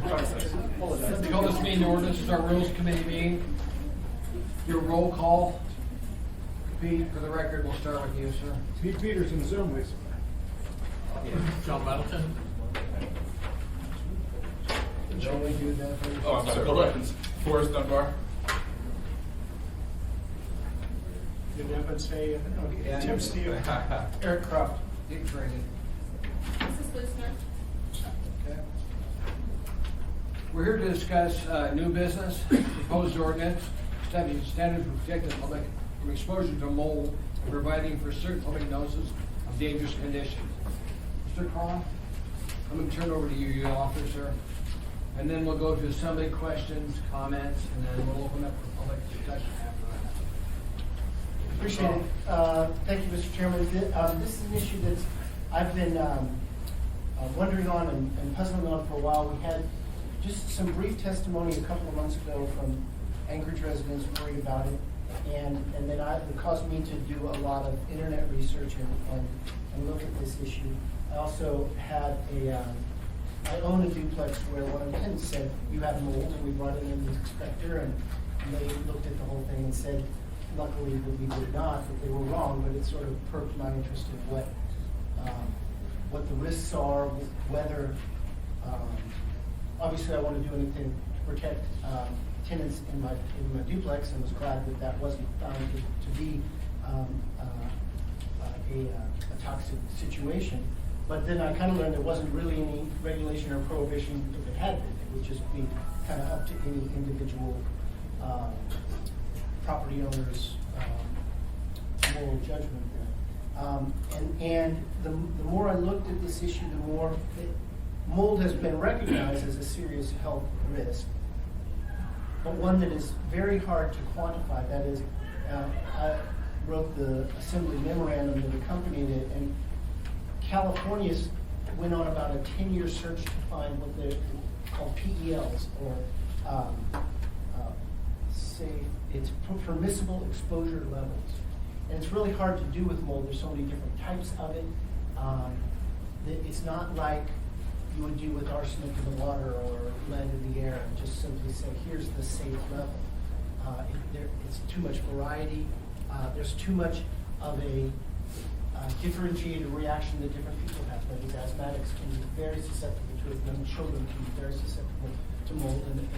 Call this meeting to order. This is our Rules Committee meeting. Your roll call. Pete, for the record, we'll start with you, sir. Pete Peterson, Zoom, please. John Middleton. Shall we do that first? Oh, I'm sorry. Bill Evans. Forrest Dunbar. Did Evan say, Yeah. Tim Steele? Eric Croft. Dick Brady. Mrs. Lisner. Okay. We're here to discuss new business, proposed ordinance, establishing standards to protect the public from exposure to mold and providing for certain public notices of dangerous conditions. Mr. Cron, I'm going to turn it over to you, your officer, and then we'll go to assembly questions, comments, and then we'll open up for public discussion after that. Appreciate it. Thank you, Mr. Chairman. This is an issue that I've been wondering on and puzzling on for a while. We had just some brief testimony a couple of months ago from Anchorage residents worried about it. And then it caused me to do a lot of internet research and look at this issue. I also had I own a duplex where one of the tenants said, you have mold, and we brought it in the inspector, and they looked at the whole thing and said, luckily that we did not, that they were wrong, but it sort of perked my interest in what the risks are, whether, obviously I want to do anything to protect tenants in my duplex, and was glad that that wasn't found to be a toxic situation. But then I kind of learned there wasn't really any regulation or prohibition if it had been. It would just be kind of up to any individual property owner's moral judgment there. And the more I looked at this issue, the more mold has been recognized as a serious health risk, but one that is very hard to quantify. That is, I wrote the assembly memorandum that accompanied it, and California went on about a 10-year search to find what they're called PELs, or it's permissible exposure levels. And it's really hard to do with mold. There's so many different types of it. It's not like you would do with arsenic in the water or lead in the air and just simply say, here's the safe level. It's too much variety. There's too much of a differentiated reaction that different people have. That is, asthmatics can be very susceptible to it, young children can be very susceptible to mold, and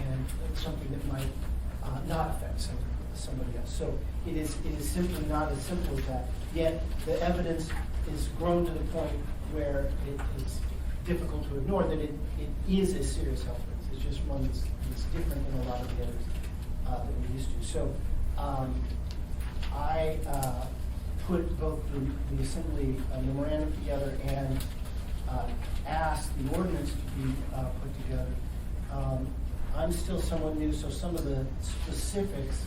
something that might not affect somebody else. So it is simply not as simple as that. Yet the evidence is grown to the point where it's difficult to ignore that it is a serious health risk. It's just one that's different than a lot of the others that we're used to. So I put both the assembly memorandum together and asked the ordinance to be put together. I'm still somewhat new, so some of the specifics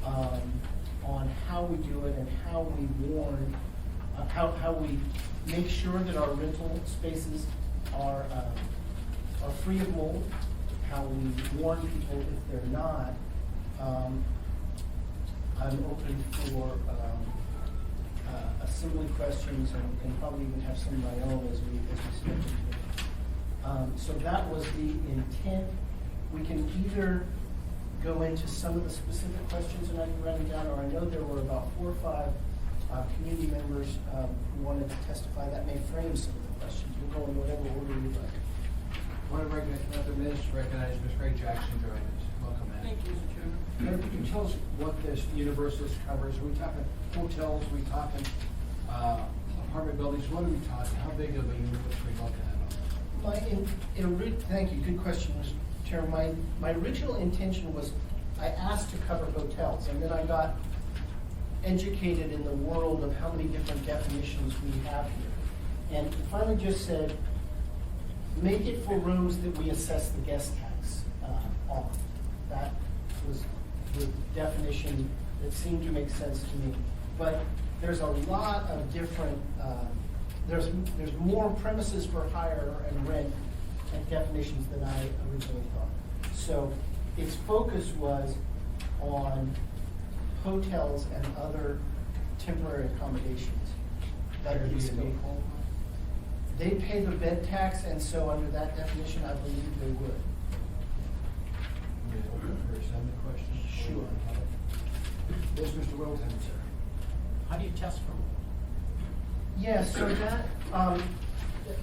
on how we do it and how we warn, how we make sure that our rental spaces are free of mold, how we warn people if they're not. I'm open for assembly questions and probably even have some of my own as we step into it. So that was the intent. We can either go into some of the specific questions and I can write them down, or I know there were about 4 or 5 community members who wanted to testify. That may frame some of the questions. We'll go in whatever order you'd like. I want to recognize another minutes to recognize Ms. Ray Jackson joining us. Welcome, ma'am. Thank you, Mr. Chairman. Ma'am, can you tell us what this universalist covers? Are we talking hotels? Are we talking apartment buildings? What are we talking? How big of a universe are we looking at? Thank you. Good question, Mr. Chairman. My original intention was I asked to cover hotels, and then I got educated in the world of how many different definitions we have here. And finally just said, make it for rooms that we assess the guest tax on. That was the definition that seemed to make sense to me. But there's a lot of different, there's more premises for hire and rent and definitions than I originally thought. So its focus was on hotels and other temporary accommodations that are the scope. They pay the bed tax, and so under that definition, I believe they would. For some questions? Sure. Yes, Mr. Wilton, sir. How do you test for mold? Yeah, so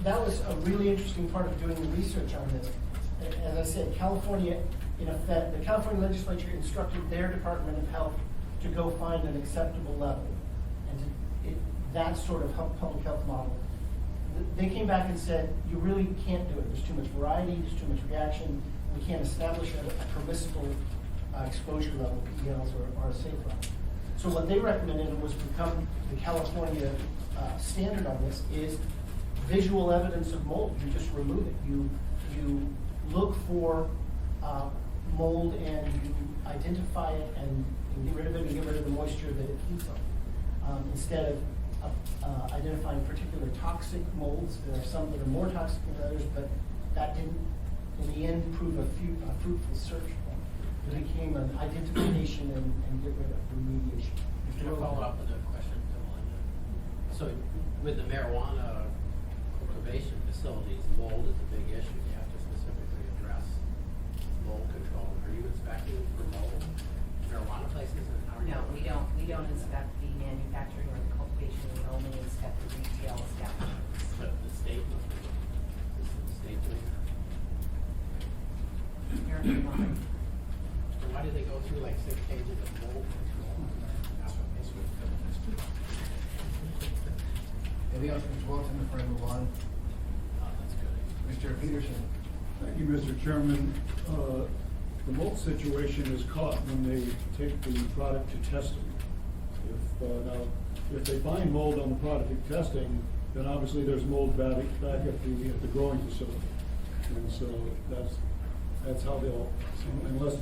that was a really interesting part of doing the research on this. As I said, California, in effect, the California legislature instructed their Department of Health to go find an acceptable level. And that sort of public health model. They came back and said, you really can't do it. There's too much variety, there's too much reaction. We can't establish a permissible exposure level, PELs or a safe level. So what they recommended was become the California standard on this is visual evidence of mold. You just remove it. You look for mold and you identify it and get rid of it and get rid of the moisture that it feeds on. Instead of identifying particular toxic molds, there are some that are more toxic than others, but that didn't, in the end, prove a fruitful search point. It became an identification and get rid of remediation. Can I follow up with a question to Melinda? So with the marijuana cultivation facilities, mold is a big issue. You have to specifically address mold control. Are you inspecting for mold marijuana places and how are you? No, we don't inspect the manufacturing or the cultivation, we only inspect the retail establishments. But the state must be, is the state doing that? Apparently not. So why do they go through like 6 pages of mold control? Anything else, Mr. Wilton, before I move on? That's good. Mr. Peterson. Thank you, Mr. Chairman. The mold situation is caught when they take the product to testing. If they find mold on the product at testing, then obviously there's mold back at the growing facility. And so that's how they'll, unless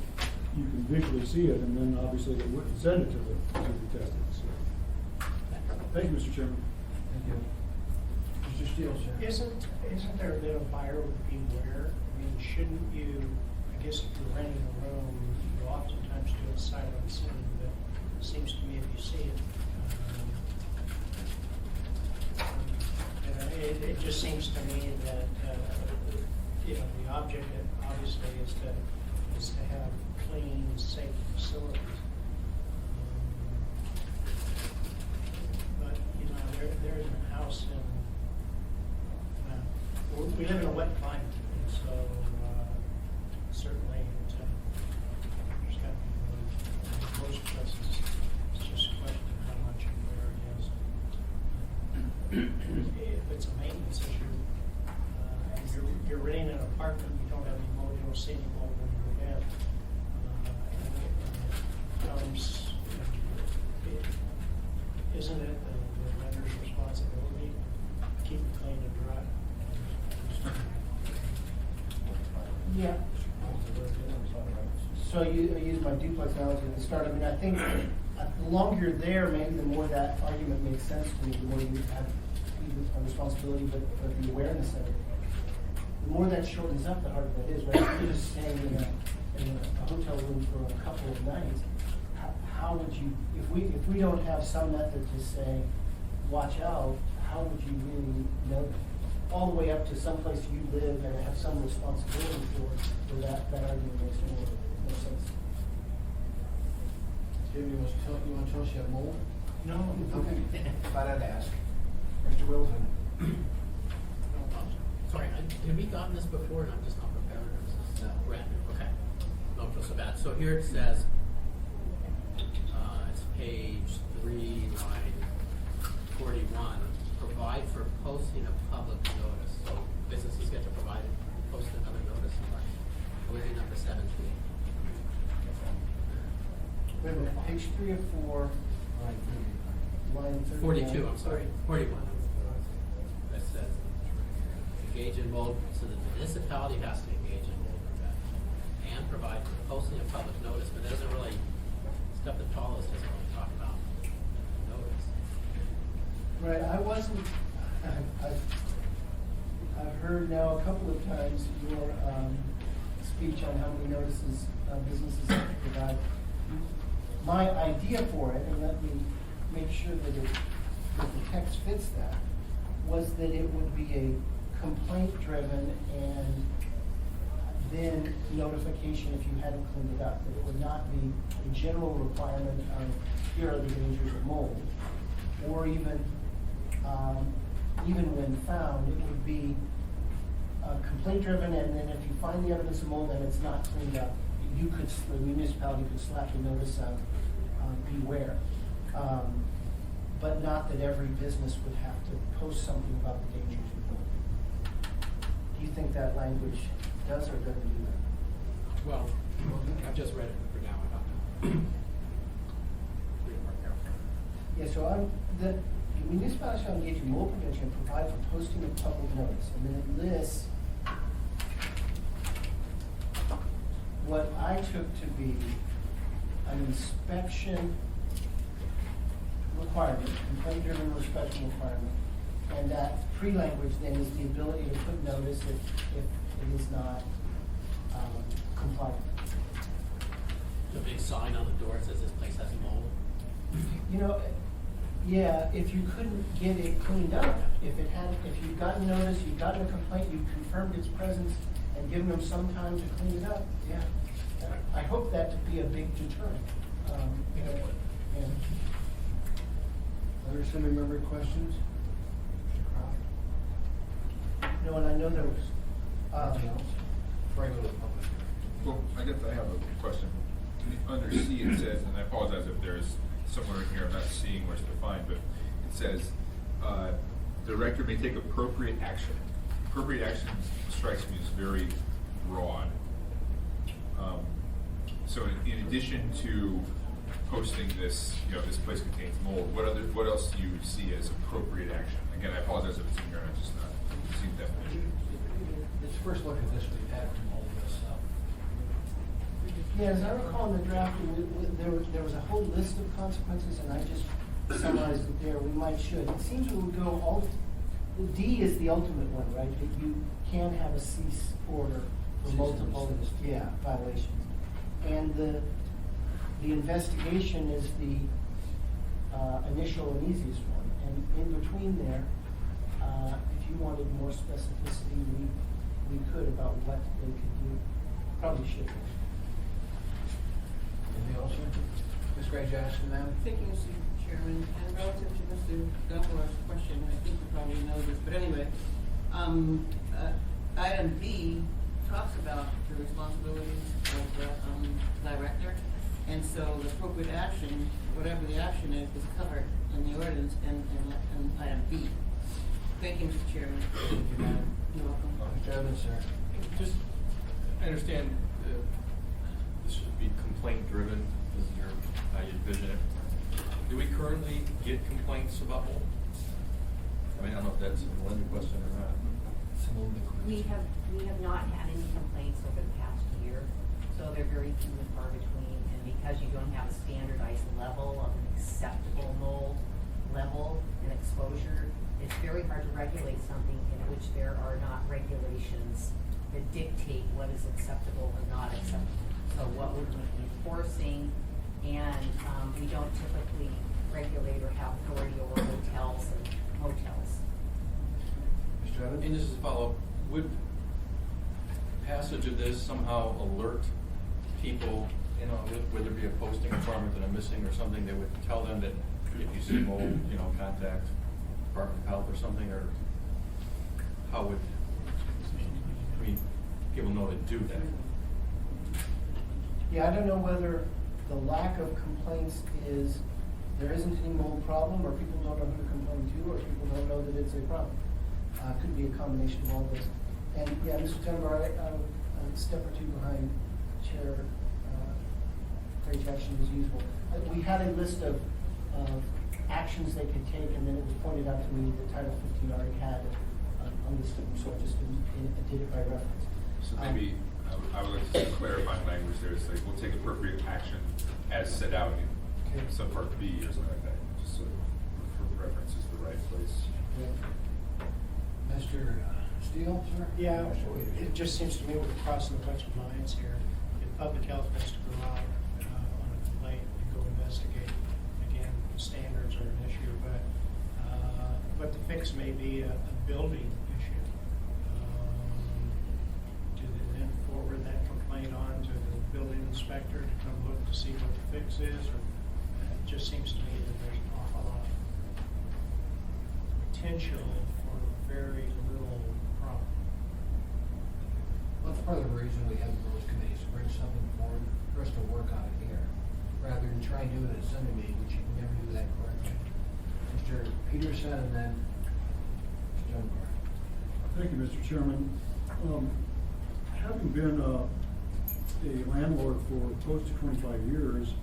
you can visually see it, and then obviously they wouldn't send it to the testing facility. Thank you, Mr. Chairman. Thank you. Mr. Steele, sir. Isn't there a bit of buyer beware? I mean, shouldn't you, I guess if you're renting a room, you oftentimes do a sight unseen, but it seems to me if you see it, it just seems to me that, the object obviously is to have clean, safe facilities. But, there isn't a house we live in a wet climate, and so certainly there's got to be most places. It's just a question of how much and where it is. If it's a maintenance issue, you're renting an apartment, you don't have any mold, you don't see any mold when you're in bed. Isn't it the renter's responsibility to keep it clean and dry? Yeah. So I use my duplex analogy at the start. I mean, I think the longer you're there, maybe the more that argument makes sense to me, the more you have a responsibility, but the awareness of it. The more that shortens up, the harder that is, right? If you're just staying in a hotel room for a couple of nights, how would you, if we don't have some method to say, watch out, how would you really know? All the way up to someplace you live and have some responsibility for that argument makes more sense. Jim, you want to tell us you have mold? No. Okay. Thought I'd ask. Mr. Wilton. Sorry, have we gotten this before and I'm just not prepared? Or is this brand new? Okay. Don't feel so bad. So here it says, it's page 3, line 41. Provide for posting of public notice. So businesses get to post another notice. What is it, number 17? Wait a minute, page 3 or 4, line 39. 42, I'm sorry. 41. That says, engage in mold, so the municipality has to engage in mold prevention and provide for posting of public notice, but it doesn't really, stuff that follows doesn't really talk about notice. Right, I wasn't, I've heard now a couple of times your speech on how many notices businesses have to provide. My idea for it, and let me make sure that the text fits that, was that it would be a complaint-driven and then notification if you hadn't cleaned it up. That it would not be a general requirement of, here are the dangers of mold, or even when found, it would be complaint driven, and then if you find the evidence of mold and it's not cleaned up, the municipality could slap the notice of beware. But not that every business would have to post something about the dangers of mold. Do you think that language does or doesn't do that? Well, I've just read it for now, I don't know. Read it more carefully. Yeah, so the municipality shall engage in mold prevention and provide for posting of public notice. And then it lists what I took to be an inspection requirement, complaint-driven inspection requirement. And that pre-language then is the ability to put notice if it is not compliant. The big sign on the door says this place has mold. You know, yeah, if you couldn't get it cleaned up, if you'd gotten notice, you'd gotten a complaint, you confirmed its presence and given them some time to clean it up, yeah. I hope that to be a big deterrent. Yeah. Other assembly member questions? Mr. Crowe? No, and I know there was, Anything else? Before I go to the public. Well, I guess I have a question. Under C it says, and I apologize if there's somewhere in here I'm not seeing where it's defined, but it says, director may take appropriate action. Appropriate action strikes me as very broad. So in addition to posting this, this place contains mold, what else do you see as appropriate action? Again, I apologize if it's in here, I'm just not seeing the definition. Let's first look at this, we've had from all of this stuff. yeah, as I recall in the draft, there was a whole list of consequences, and I just summarized it there. We might should. It seems we would go D is the ultimate one, right? That you can have a cease order for multiple, violations. And the investigation is the initial and easiest one. And in between there, if you wanted more specificity, we could about what they could do. Probably should. Anything else, sir? Ms. Gray Jackson, ma'am? Thank you, Mr. Chairman. And relative to Mr. Dunbar's question, I think you probably know this, but anyway, item B talks about the responsibilities of the director. And so the appropriate action, whatever the action is covered in the ordinance and item B. Thank you, Mr. Chairman. You're welcome. Mr. Evans, sir? Just, I understand this should be complaint driven, this is how you envision it. Do we currently get complaints about mold? I mean, I don't know if that's a lending question or not. We have not had any complaints over the past year, so they're very few and far between. And because you don't have a standardized level of an acceptable mold level and exposure, it's very hard to regulate something in which there are not regulations that dictate what is acceptable or not acceptable. So what we're enforcing, and we don't typically regulate or have authority over hotels and motels. Mr. Evans? And just as a follow-up, would passage of this somehow alert people, whether it be a posting requirement that I'm missing or something that would tell them that if you see mold, contact Department of Health or something, or how would, people know to do that? Yeah, I don't know whether the lack of complaints is there isn't any mold problem, or people don't know who to complain to, or people don't know that it's a problem. Could be a combination of all this. And yeah, Mr. Dunbar, I'm a step or two behind Chair Gray Jackson as usual. We had a list of actions they could take, and then it was pointed out to me that Title 15 already had a list of them, so I just did it by reference. So maybe I would like to see clarifying language there. It's like, we'll take appropriate action as set out in subpart B or something like that. Just so for reference is the right place. Mr. Steele, sir? Yeah, it just seems to me we're crossing a bunch of lines here. If public health has to go out on a complaint and go investigate, again, standards are an issue, but the fix may be a building issue. To then forward fix is, or it just seems to me that there's an awful lot of potential for very little problem. Well, that's part of the reason we have those committees, to bring something forward for us to work on it here, rather than try and do it at a Sunday meeting, which you can never do that correctly. Mr. Peterson and then Mr. Dunbar. Thank you, Mr. Chairman. Having been a landlord for close to 25 years,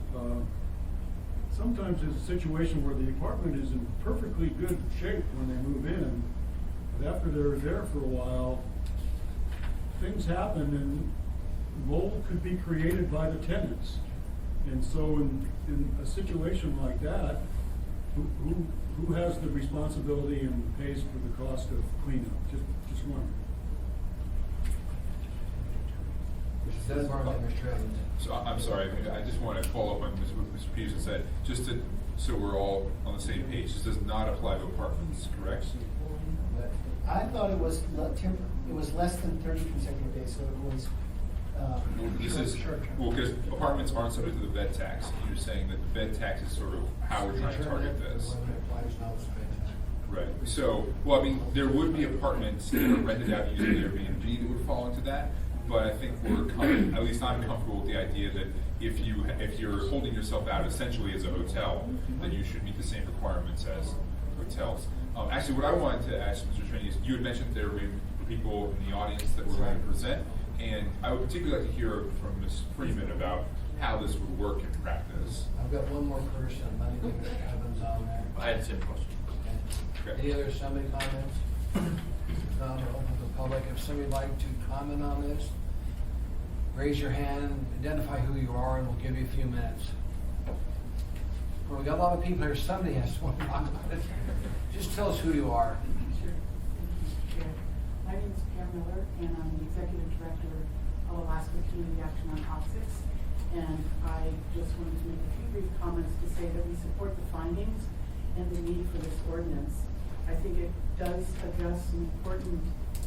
sometimes there's a situation where the apartment is in perfectly good shape when they move in, but after they're there for a while, things happen and mold could be created by the tenants. And so in a situation like that, who has the responsibility and pays for the cost of cleanup? Just wondering. Mr. Dunbar and then Mr. Evans. So I'm sorry, I just want to follow up on what Mr. Peterson said, just to, so we're all on the same page. This does not apply to apartments, correct? I thought it was less than 30 consecutive days, so it was, This is, well, because apartments aren't subject to the bed tax. You're saying that the bed tax is sort of how we're trying to target this. Right, so, well, I mean, there would be apartments that are rented out using Airbnb that would fall into that, but I think at least I'm comfortable with the idea that if you're holding yourself out essentially as a hotel, then you should meet the same requirements as hotels. Actually, what I wanted to ask Mr. Trini is, you had mentioned there were people in the audience that were going to present, and I would particularly like to hear from Ms. Freeman about how this would work in practice. I've got one more person, let me get Mr. Evans on there. I had the same question. Okay. Any other summary comments? No, open to the public. If somebody'd like to comment on this, raise your hand, identify who you are, and we'll give you a few minutes. Well, we got a lot of people here. Somebody has to talk about it. Just tell us who you are. Sure. Thank you, Mr. Chair. My name is Pam Miller, and I'm the Executive Director of Alaska Community Action on Toxics. And I just wanted to make a few brief comments to say that we support the findings and the need for this ordinance. I think it does address an important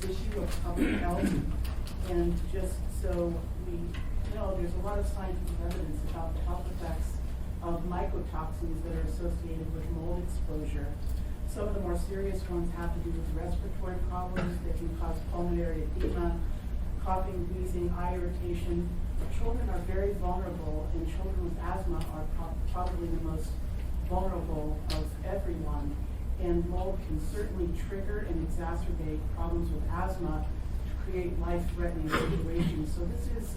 issue of public health. And just so we know, there's a lot of scientific evidence about the health effects of mycotoxins that are associated with mold exposure. Some of the more serious ones have to do with respiratory problems that can cause pulmonary edema, coughing, wheezing, eye irritation. Children are very vulnerable, and children with asthma are probably the most vulnerable of everyone. And mold can certainly trigger and exacerbate problems with asthma to create life-threatening situations. So this is,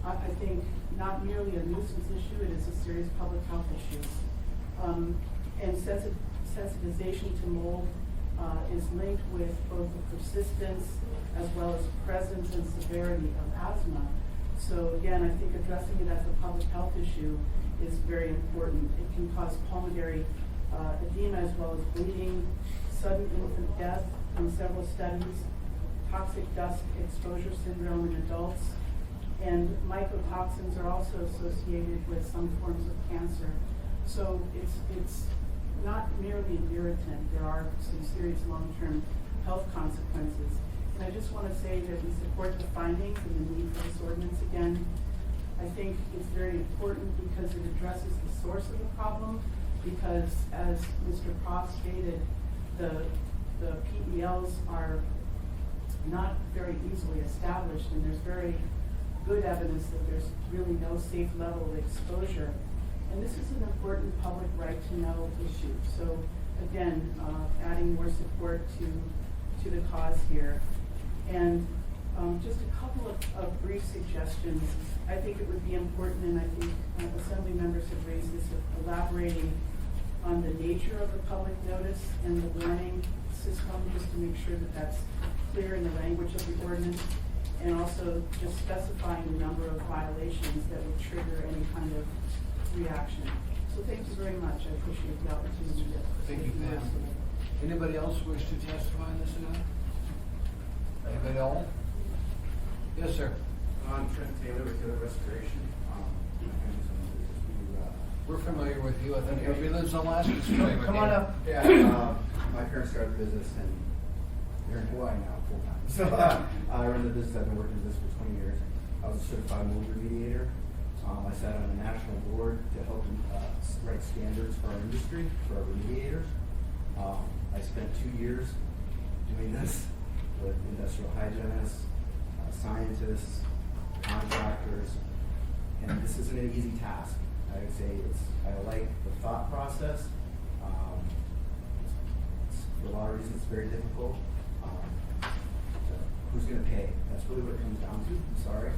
I think, not merely a nuisance issue, it is a serious public health issue. And sensitization to mold is linked with both the persistence as well as presence and severity of asthma. So again, I think addressing it as a public health issue is very important. It can cause pulmonary edema as well as bleeding, sudden infant death in several studies, toxic dust exposure syndrome in adults, and mycotoxins are also associated with some forms of cancer. So it's not merely an irritant. There are some serious long-term health consequences. And I just want to say that we support the findings and the need for this ordinance again. I think it's very important because it addresses the source of the problem, because as Mr. Cross stated, the PELs are not very easily established, and there's very good evidence that there's really no safe level of exposure. And this is an important public right to know issue. So again, adding more support to the cause here. And just a couple of brief suggestions. I think it would be important, and I think Assembly members have raised this, of elaborating on the nature of the public notice and the warning system, just to make sure that that's clear in the language of the ordinance, and also just specifying the number of violations that would trigger any kind of reaction. So thank you very much. I appreciate the opportunity to. Thank you, Pam. Anybody else wish to testify on this tonight? Anybody else? Yes, sir. I'm Trent Taylor with Taylor Restoration. We're familiar with you. I think everybody lives on Alaska Street. Come on up. Yeah, my parents started the business and they're in Hawaii now full time. So I run the business. I've been working in this for 20 years. I was a certified mold remediator. I sat on a national board to help write standards for our industry, for our remediators. I spent 2 years doing this with industrial hygienists, scientists, contractors, and this isn't an easy task. I would say I like the thought process. For a lot of reasons, it's very difficult. Who's going to pay? That's really what it comes down to. I'm sorry.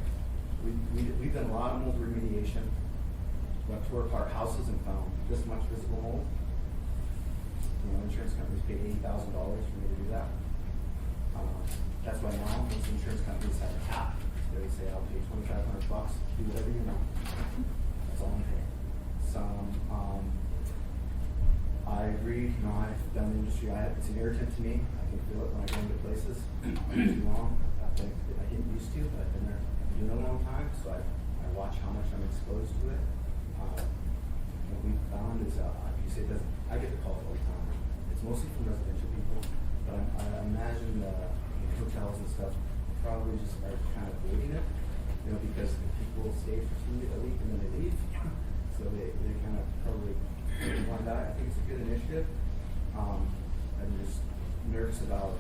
We've done a lot of mold remediation. Went to our houses and found this much visible mold. Insurance companies paid $80,000 for me to do that. That's why now most insurance companies have a cap. They say, I'll pay $2,500, do whatever you want. That's all I'm paying. I agree, I've done the industry, it's an irritant to me. I can feel it when I go into places. Too long. I think I get used to, but I've been there, doing it a long time, so I watch how much I'm exposed to it. What we found is, you say it doesn't, I get the calls all the time. It's mostly from residential people, but I imagine hotels and stuff probably just are kind of avoiding it, because the people stay for a week and then they leave. So they kind of probably want that. I think it's a good initiative. I'm just nervous about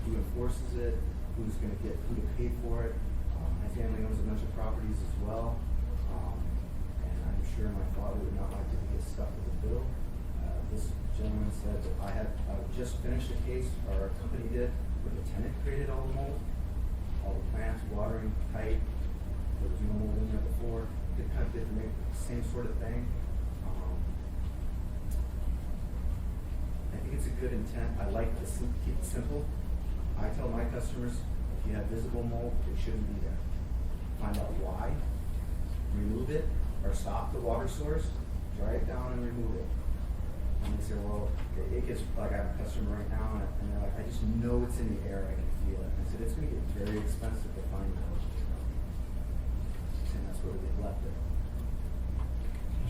who enforces it, who's going to get who to pay for it. My family owns a bunch of properties as well, and I'm sure my father would not like to get stuck with a bill. This gentleman said that I just finished a case, or our company did, where the tenant created all the mold, all the plants, watering tight. There was no mold in there before. They kind of did make the same sort of thing. I think it's a good intent. I like to keep it simple. I tell my customers, if you have visible mold, it shouldn't be there. Find out why, remove it, or stop the water source, dry it down and remove it. And they say, well, it gets, like I have a customer right now, and they're like, I just know it's in the air, I can feel it. I said, it's going to get very expensive to find it. And that's where they've left it.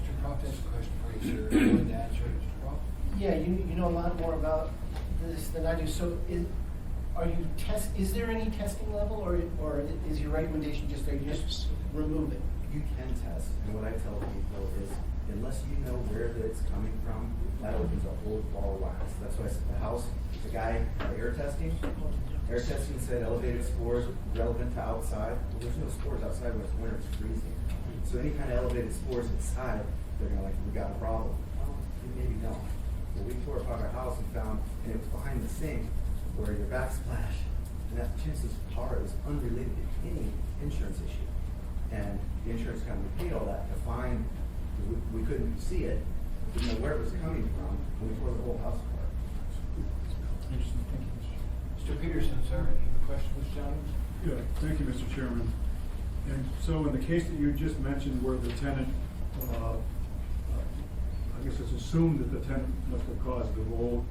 Mr. Croft has a question for you, sir. You want to answer it, Mr. Croft? Yeah, you know a lot more about this than I do. So is there any testing level, or is your recommendation just that you just remove it? You can test, and what I tell people is, unless you know where it's coming from, that opens a whole ball of wax. That's why I said the house, the guy, air testing said elevated spores relevant to outside. Well, there's no spores outside when it's winter, it's freezing. So any kind of elevated spores inside, they're gonna we got a problem. Oh, maybe don't. Well, we tore apart our house and found, and it was behind the sink where your backsplash, and that chances are it was unrelated to any insurance issue. And the insurance company paid all that to find, we couldn't see it, didn't know where it was coming from, and we tore the whole house apart. Interesting, thank you, Mr. Peterson, sir, you have a question, Mr. Jones? Yeah, thank you, Mr. Chairman. And so in the case that you just mentioned where the tenant, I guess it's assumed that the tenant must have caused the mold,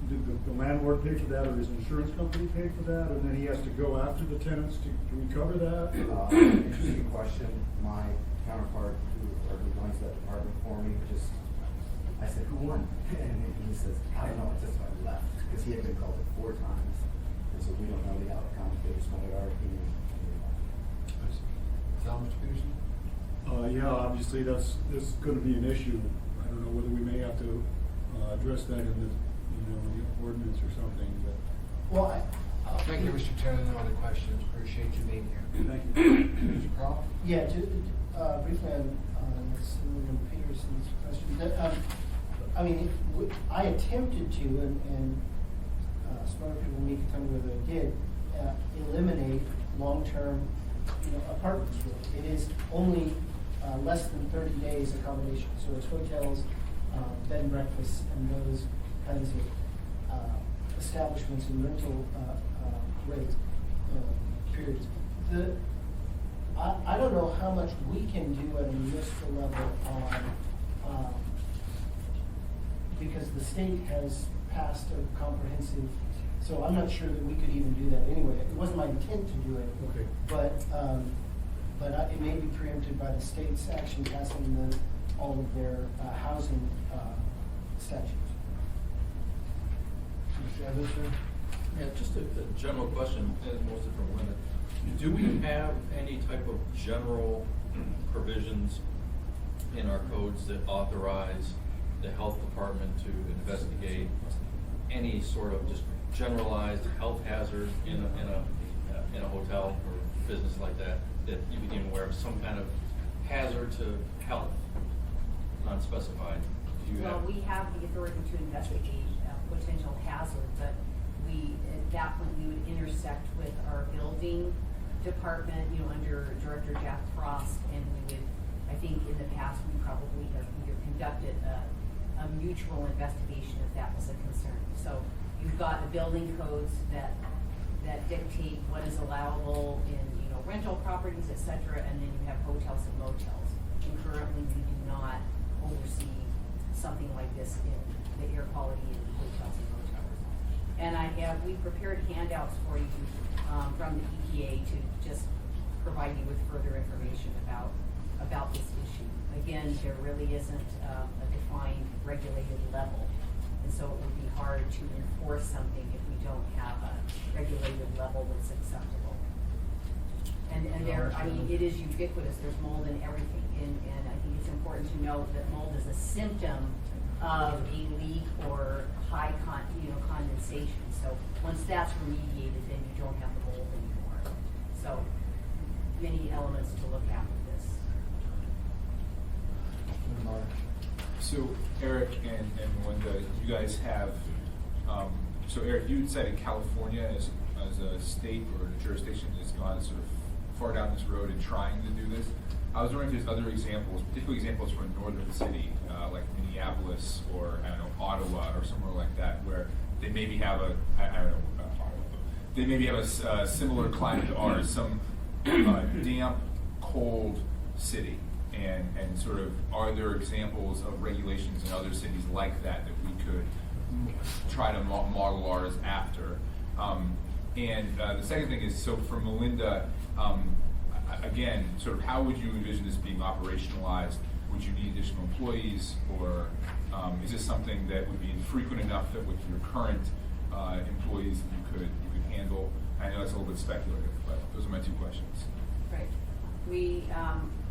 did the landlord pay for that, or his insurance company pay for that, and then he has to go after the tenants to recover that? Interesting question. My counterpart, who runs that department for me, I said, who won? And he says, I don't know, it's just I left, because he had been called it 4 times. And so we don't know the outcome, they just wanted our opinion. Tell Mr. Peterson? Yeah, obviously that's going to be an issue. I don't know whether we may have to address that in the the ordinance or something. But Well, Thank you, Mr. Taylor. No other questions. Appreciate you being here. thank you. Mr. Croft? Yeah, briefly on William Peterson's question. I mean, I attempted to, and smarter people than me can tell me whether I did, eliminate long-term, apartments. Really. It is only less than 30 days accommodation. So it's hotels, bed and breakfasts, and those kinds of establishments and rental rates periods. I don't know how much we can do at a municipal level on because the state has passed a comprehensive. So I'm not sure that we could even do that anyway. It wasn't my intent to do it. Okay. But it may be preempted by the state's action passing all of their housing statutes. Mr. Anderson? Yeah, just a general question, mostly from Linda. Do we have any type of general provisions in our codes that authorize the health department to investigate any sort of just generalized health hazard in a hotel or business like that you became aware of some kind of hazard to health, unspecified? Do you Well, have? we have the authority to investigate potential hazard, but at that point, we would intersect with our building department, under Director Jack Frost, and we would, I think in the past, we probably have either conducted a mutual investigation if that was a concern. So you've got the building codes that dictate what is allowable in, rental properties, et cetera, and then you have hotels and motels. And currently, we do not oversee something like this in the air quality in hotels and motels. And we prepared handouts for you from the EPA to just provide you with further information about this issue. Again, there really isn't a defined regulated level, and so it would be hard to enforce something if we don't have a regulated level that's acceptable. And it is ubiquitous. There's mold in everything, and I think it's important to note that mold is a symptom of a leak or high condensation. So once that's remediated, then you don't have the mold anymore. So many elements to look at with this. So Eric and Melinda, you guys have, so Eric, you cited California as a state or a jurisdiction that's gone sort of far down this road in trying to do this. I was wondering if there's other examples, particular examples from a northern city, like Minneapolis or, I don't know, Ottawa or somewhere like that, where they maybe have they maybe have a similar climate to ours, some damp, cold city. And sort of, are there examples of regulations in other cities like that we could try to model ours after? And the second thing is, so for Melinda, again, sort of how would you envision this being operationalized? Would you need additional employees, or is this something that would be infrequent enough that with your current employees you could handle? I know it's a little bit speculative, but those are my two questions. Right.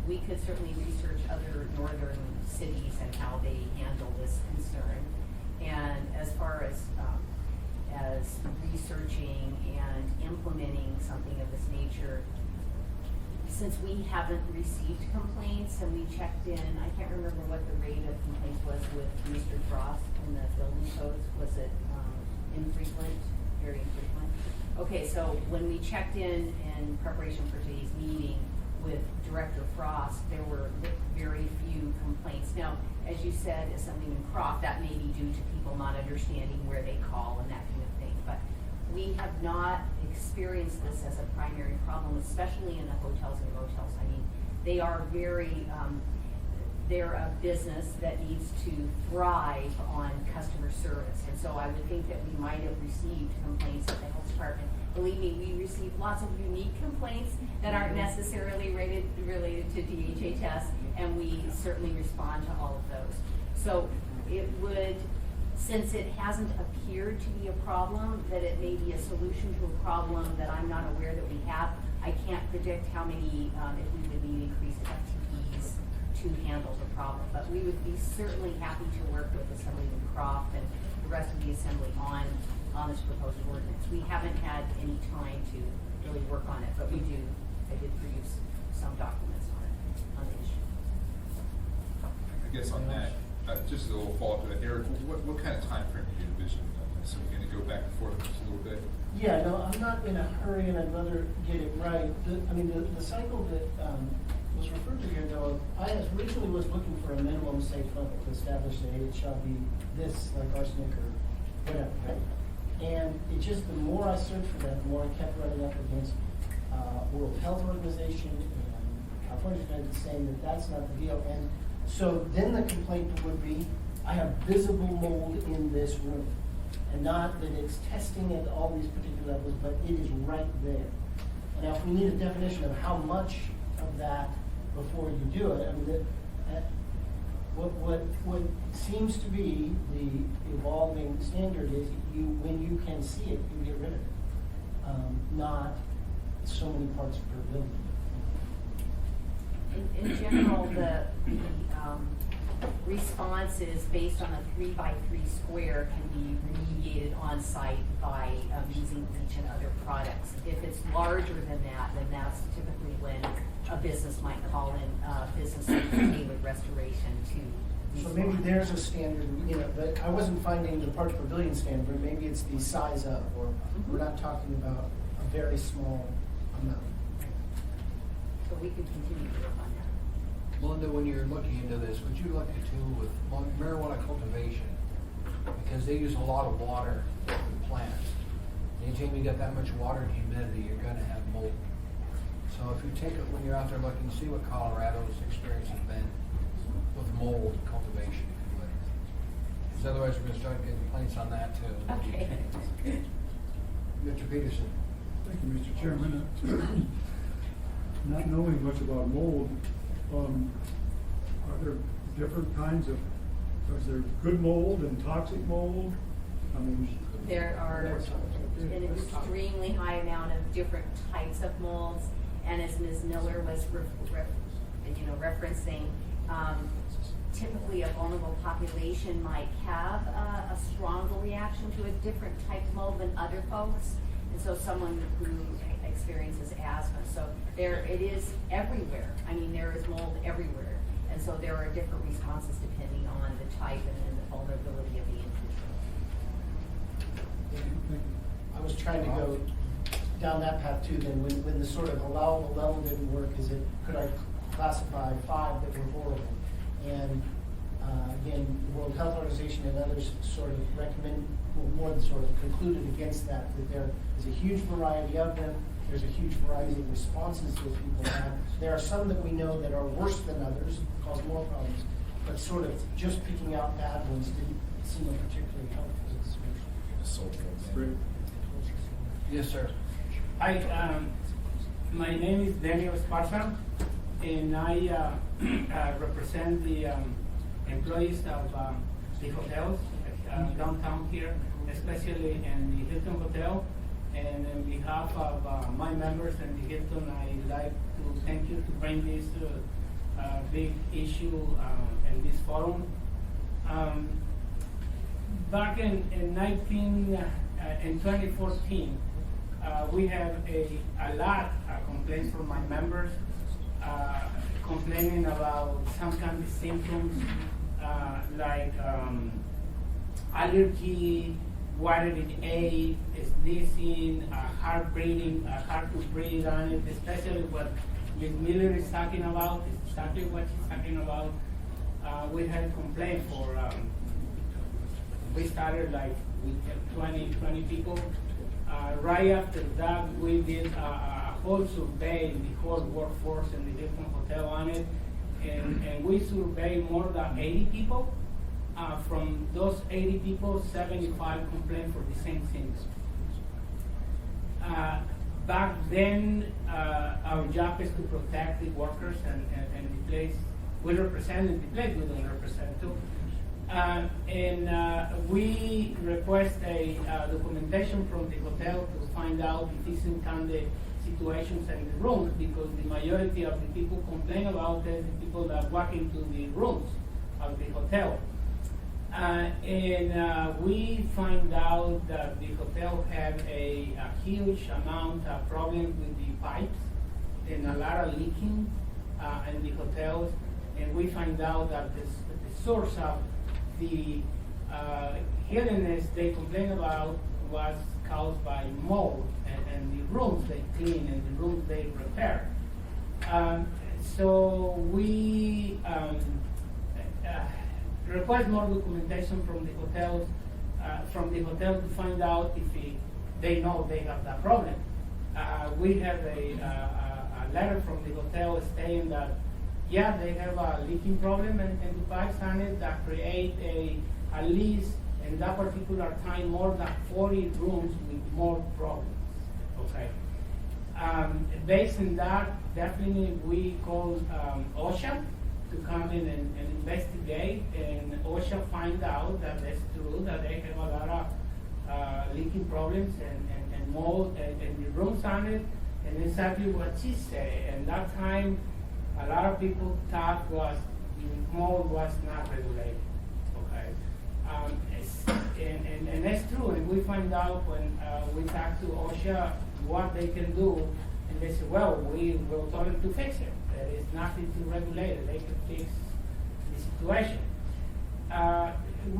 We could certainly research other northern cities and how they handle this concern. And as far as researching and implementing something of this nature, since we haven't received complaints and we checked in, I can't remember what the rate of complaints was with Mr. Frost in the building codes. Was it infrequent, very infrequent? Okay, so when we checked in preparation for today's meeting with Director Frost, there were very few complaints. Now, as you said, Assemblyman Croft, that may be due to people not understanding where they call and that kind of thing. But we have not experienced this as a primary problem, especially in the hotels and motels. I mean, they are very, they're a business that needs to thrive on customer service. And so I would think that we might have received complaints at the health department. Believe me, we receive lots of unique complaints that aren't necessarily related to DHHS, and we certainly respond to all of those. So it would, since it hasn't appeared to be a problem, that it may be a solution to a problem that I'm not aware that we have. I can't predict how many, if we would need increased FTEs to handle the problem, but we would be certainly happy to work with Assemblyman Croft and the rest of the Assembly on this proposed ordinance. We haven't had any time to really work on it, but I did produce some documents on the issue. I guess on that, just a little follow-up to that, Eric, what kind of time frame do you envision on this? So we're going to go back and forth just a little bit? Yeah, no, I'm not in a hurry, and I'd rather get it right. The cycle that was referred to here, though, I originally was looking for a minimum safe level to establish that it shall be this, like arsenic or whatever, right? And it just, the more I searched for that, the more I kept running up against World Health Organization and California United saying that that's not the deal. And so then the complaint would be, I have visible mold in this room. And not that it's testing at all these particular levels, but it is right there. And now if we need a definition of how much of that before you do it, I mean, what seems to be the evolving standard is when you can see it, you get rid of it. Not so many parts per building. In general, the response is based on a 3x3 square can be remediated on site by using bleach and other products. If it's larger than that, then that's typically when a business might call in business tailored restoration to So respond. maybe there's a standard, you know, but I wasn't finding the Park Pavilion standard, but maybe it's the size of, or we're not talking about a very small amount. So we could continue to work on that. Melinda, when you're looking into this, would you look into with marijuana cultivation? Because they use a lot of water in plants. Anytime you get that much water and humidity, you're gonna have mold. So if you take it when you're out there looking, see what Colorado's experience has been with mold cultivation, if you would. Because otherwise we're gonna start getting complaints on that too. Okay. Mr. Peterson. Thank you, Mr. Chairman. Not knowing much about mold, are there different kinds of, is there good mold and toxic mold? I mean. There are an extremely high amount of different types of molds, and as Ms. Miller was referencing, typically a vulnerable population might have a stronger reaction to a different type of mold than other folks, and so someone who experiences asthma. So it is everywhere. I mean, there is mold everywhere, and so there are different responses depending on the type and the vulnerability of the individual. I was trying to go down that path too, then when the sort of allowable level didn't work, could I classify 5 that were horrible? And again, the World Health Organization and others sort of recommend, well, more than sort of concluded against that there is a huge variety of them. There's a huge variety of responses that people have. There are some that we know that are worse than others, cause more problems, but sort of just picking out bad ones didn't seem a particularly helpful solution. Great. Yes, sir. Hi, my name is Daniel Esparza, and I represent the employees of the hotels downtown here, especially in the Hilton Hotel. And on behalf of my members and the Hilton, I'd like to thank you to bring this big issue in this forum. Back in 2014, we have a lot of complaints from my members complaining about some kind of symptoms like allergy, watery ache, sneezing, hard breathing, hard to breathe on it, especially what Ms. Miller is talking about, is exactly what she's talking about. We had complaints for, we started like with 20 people. Right after that, we did a whole survey, the whole workforce in the Hilton Hotel on it, and we surveyed more than 80 people. From those 80 people, 75 complained for the same things. Back then, our job is to protect the workers and the place. We represent the place, we don't represent too. We request a documentation from the hotel to find out if it's in kind of situations in the rooms, because the majority of the people complain about the people that walk into the rooms of the hotel. We find out that the hotel had a huge amount of problems with the pipes and a lot of leaking in the hotels. And we find out that the source of the illness they complain about was caused by mold and the rooms they clean and the rooms they repair. So we request more documentation from the hotels, to find out if they know they have that problem. We have a letter from the hotel stating that, yeah, they have a leaking problem and the pipes on it that create at least in that particular time more than 40 rooms with more problems. Okay. Based on that, definitely we called OSHA to come in and investigate, and OSHA find out that it's true that they have a lot of leaking problems and mold and the rooms on it, and exactly what she said. And that time a lot of people thought was mold was not regulated, okay? And that's true, and we find out when we talk to OSHA what they can do, and they say, well, we will tell them to fix it. There is nothing to regulate it, they can fix the situation.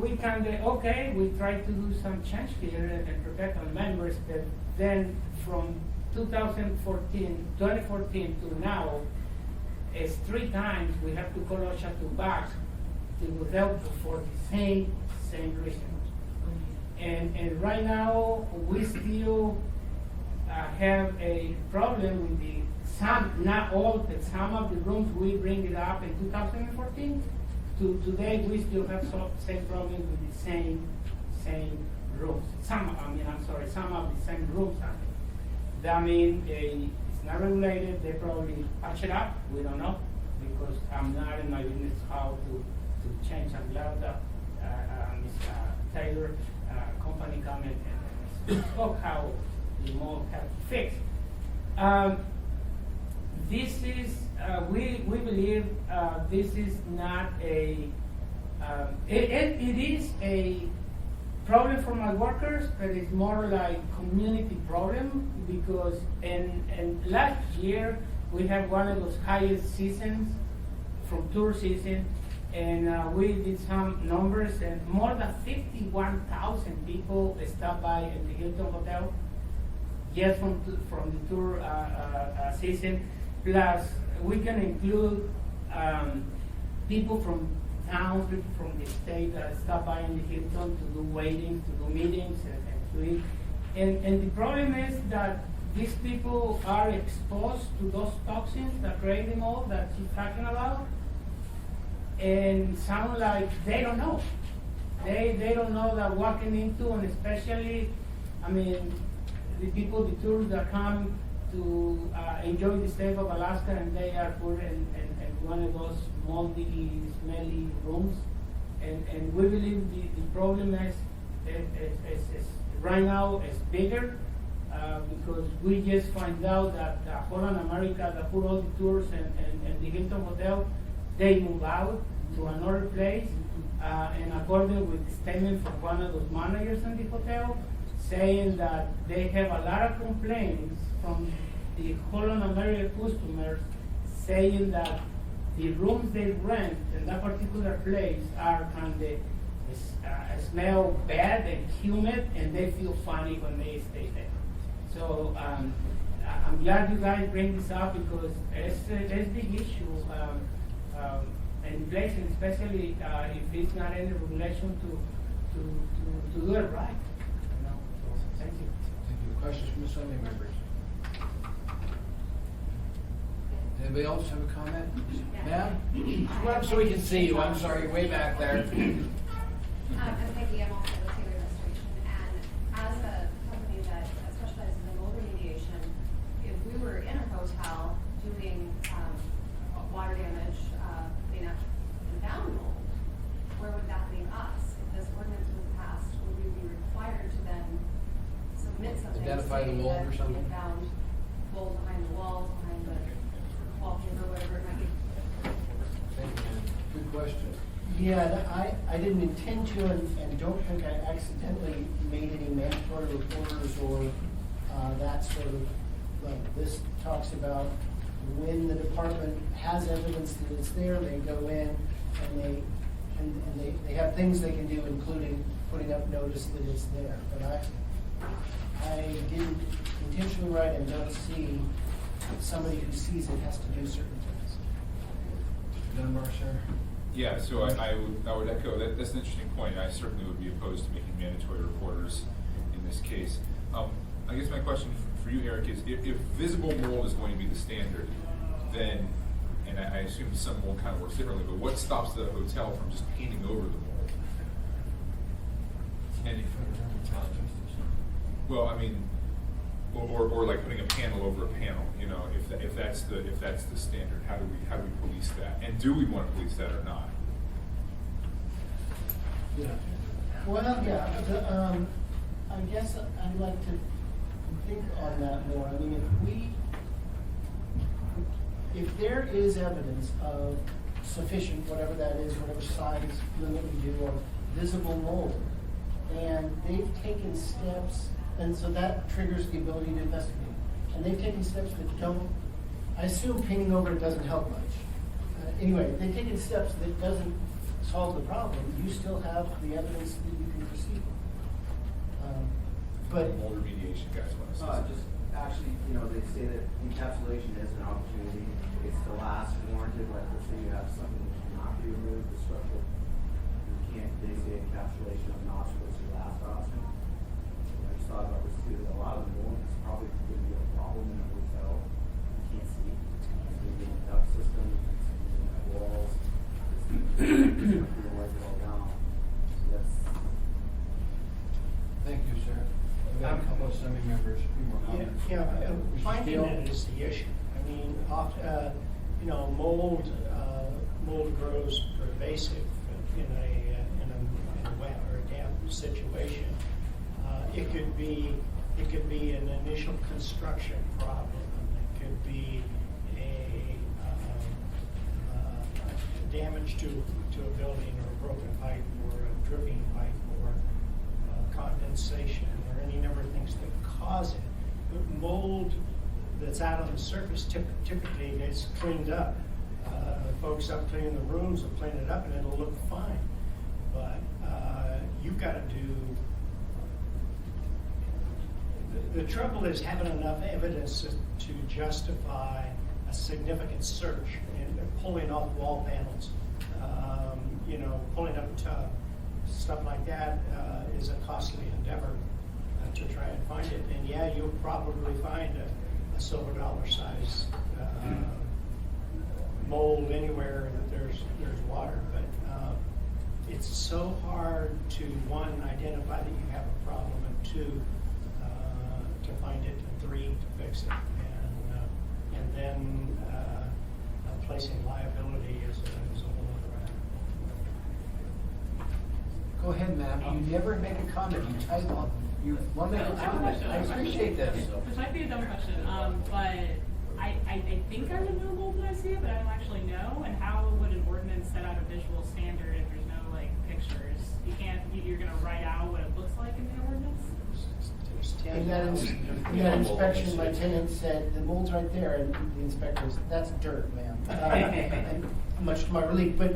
We kind of, okay, we try to do some change here and protect our members, but then from 2014 to now, it's 3 times we have to call OSHA to back to help for the same reason. And right now, we still have a problem with some, not all, but some of the rooms we bring it up in 2014. To today, we still have some same problem with the same rooms. Some of the same rooms. That means it's not regulated. They probably patch it up. We don't know because I'm not in my business how to change. I'm glad that Ms. Taylor company come and spoke how the mold have to fix. This is we believe this is not a it is a problem for my workers, but it's more like community problem because in last year we have one of those highest seasons from tour season, and we did some numbers, and more than 51,000 people stopped by at the Hilton Hotel just from the tour season. Plus, we can include people from towns, people from the state that stop by in the Hilton to do weightings, to do meetings, and to eat. And the problem is that these people are exposed to those toxins that create the mold that she's talking about, and sound like they don't know. They don't know that walking into, and especially, I mean, the people, the tourists that come to enjoy the state of Alaska, and they are put in one of those moldy, smelly rooms. And we believe the problem is right now is bigger because we just find out that Holland America, that put all the tours and the Hilton Hotel, they move out to another place. And according with the statement from one of those managers in the hotel, saying that they have a lot of complaints from the Holland America customers saying that the rooms they rent in that particular place are kind of smell bad and humid, and they feel funny when they stay there. So I'm glad you guys bring this up because it's a big issue in place, and especially if it's not any regulation to do it right. You know? So, thank you. Thank you. Questions from the Assembly members? Anybody else have a comment? Ma'am? Come up so we can see you. I'm sorry, you're way back there. I'm Peggy, I'm also with Taylor Restoration, and as a company that specializes in mold remediation, if we were in a hotel doing water damage cleanup and found mold, where would that leave us? If this ordinance was passed, would we be required to then submit something Identify the saying mold that or something? we found mold behind the walls, behind the wallpaper, whatever it might be? Thank you. Good question. Yeah, I didn't intend to, and don't think I accidentally made any mandatory reporters or that sort of, this talks about when the department has evidence that it's there, they go in and they have things they can do, including putting up notice that it's there. But I didn't intentionally write and don't see somebody who sees it has to do certain things. Dunbar, sir? Yeah, so I would echo that. That's an interesting point. I certainly would be opposed to making mandatory reporters in this case. I guess my question for you, Eric, is if visible mold is going to be the standard, then, and I assume some mold kind of works differently, but what stops the hotel from just painting over the mold? And well, I mean, or like putting a panel over a panel. You know, if that's the standard, how do we police that? And do we want to police that or not? Yeah. Well, yeah. I guess I'd like to think on that more. I mean, if there is evidence of sufficient, whatever that is, whatever size limit we do, or visible mold, and they've taken steps, and so that triggers the ability to investigate. And they've taken steps that don't, I assume painting over it doesn't help much. Anyway, they've taken steps that doesn't solve the problem. You still have the evidence that you can proceed. But Mold remediation, guys, want to say something? Just actually, they say that encapsulation is an opportunity. It's the last warranted, like let's say you have something that cannot be removed, the structural, you can't, they say encapsulation of an option was your last option. I just thought about this too, that a lot of the mold is probably going to be a problem in a hotel. You can't see. It's going to be in the duct system, it's going to be in the walls, it's going to wipe it all down. So that's. Thank you, sir. We've got a couple of Assembly members, a few more comments. Yeah, finding Steele? it is the issue. I mean, mold grows pervasive in a wet or a damp situation. It could be an initial construction problem. It could be a damage to a building, or a broken pipe, or a dripping pipe, or condensation, or any number of things that cause it. But mold that's out on the surface typically gets cleaned up. Folks up cleaning the rooms will clean it up and it'll look fine. But you've got to do. The trouble is having enough evidence to justify a significant search and pulling off wall panels, pulling up a tub. Stuff like that is a costly endeavor to try and find it. And yeah, you'll probably find a silver dollar size mold anywhere that there's water, but it's so hard to, one, identify that you have a problem, and two, to find it, and three, to fix it, and then placing liability is a whole other matter. go ahead, ma'am. You never make a comment, you type on. You want to make a comment? I appreciate this. This might be a dumb question, but I think I would know mold when I see it, but I don't actually know. And how would an ordinance set out a visual standard if there's no like pictures? You're gonna write out what it looks like in the ordinance? In that inspection, my tenant said, the mold's right there, and the inspector said, that's dirt, ma'am. And much to my relief, but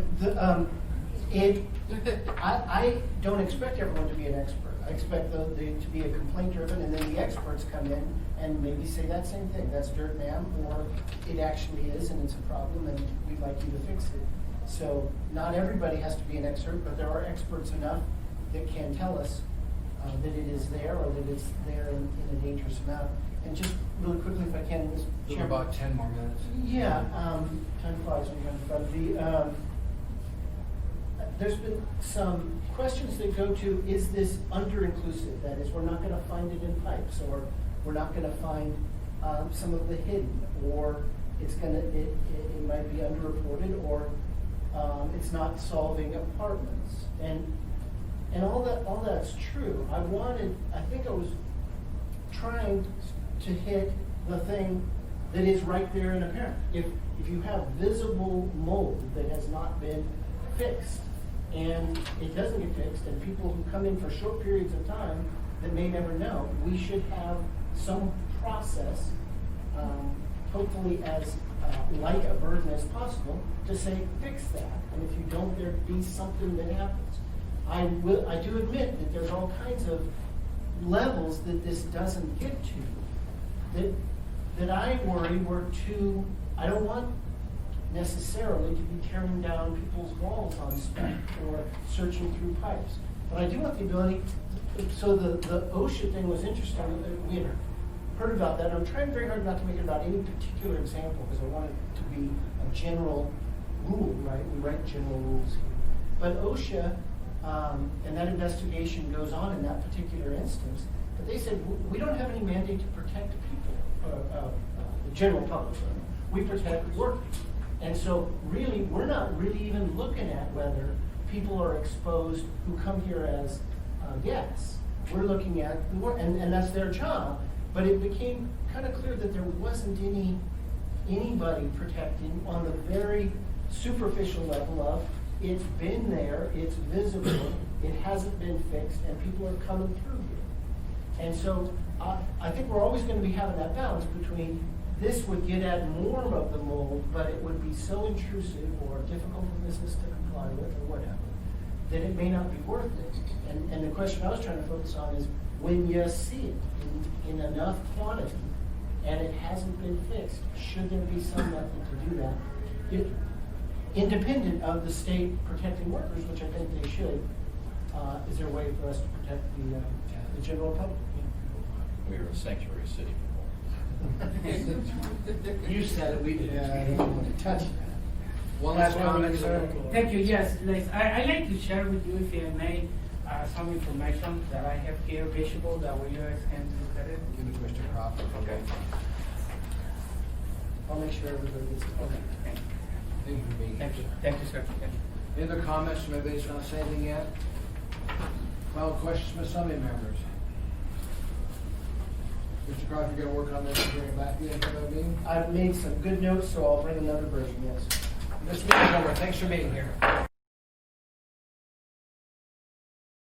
I don't expect everyone to be an expert. I expect to be a complaint driven, and then the experts come in and maybe say that same thing. That's dirt, ma'am, or it actually is, and it's a problem, and we'd like you to fix it. So not everybody has to be an expert, but there are experts enough that can tell us that it is there, or that it's there in a dangerous amount. And just really quickly, if I can, Mr. We have Chairman. about 10 more minutes. Yeah, time flies when you're in front of there's been some questions that go to, is this under-inclusive? That is, we're not going to find it in pipes, or we're not going to find some of the hidden, or it's going to, it might be underreported, or it's not solving apartments. And all that's true. I think I was trying to hit the thing that is right there and apparent. If you have visible mold that has not been fixed, and it doesn't get fixed, and people who come in for short periods of time that may never know, we should have some process, hopefully as light a burden as possible, to say, fix that. And if you don't, there be something that happens. I do admit that there's all kinds of levels that this doesn't get to, that I worry we're too, I don't want necessarily to be tearing down people's walls on spec or searching through pipes. But I do want the ability, so the OSHA thing was interesting, we had heard about that. I'm trying very hard not to make it about any particular example, because I want it to be a general rule, right? We write general rules here. But OSHA, and that investigation goes on in that particular instance, but they said, we don't have any mandate to protect people, the general public. We protect workers. And so really, we're not really even looking at whether people are exposed who come here as guests. We're looking at the work, and that's their job. But it became kind of clear that there wasn't any anybody protecting on the very superficial level of, it's been there, it's visible, it hasn't been fixed, and people are coming through here. And so I think we're always going to be having that balance between this would get at more of the mold, but it would be so intrusive or difficult for business to comply with or whatever, that it may not be worth it. And the question I was trying to focus on is when you see it in enough quantity and it hasn't been fixed, should there be some method to do that? Independent of the state protecting workers, which I think they should, is there a way for us to protect the general public? We are a sanctuary city for mold. You said it, we didn't. Yeah, I don't want to touch that. One last comment, sir. Thank you, yes, Les, I'd like to share with you, if I may, some information that I have here visible that way you guys can look at it. Give it to Mr. Crawford. Okay. I'll make sure everybody gets it. Okay, thank you. Thank you for being here. Thank you, sir. Thank you. Any other comments from anybody that's not saying anything yet? Final questions from assembly members? Mr. Crawford, you're gonna work on this and bring it back to the end of the meeting? I've made some good notes, so I'll bring another version, yes. This meeting's over. Thanks for being here.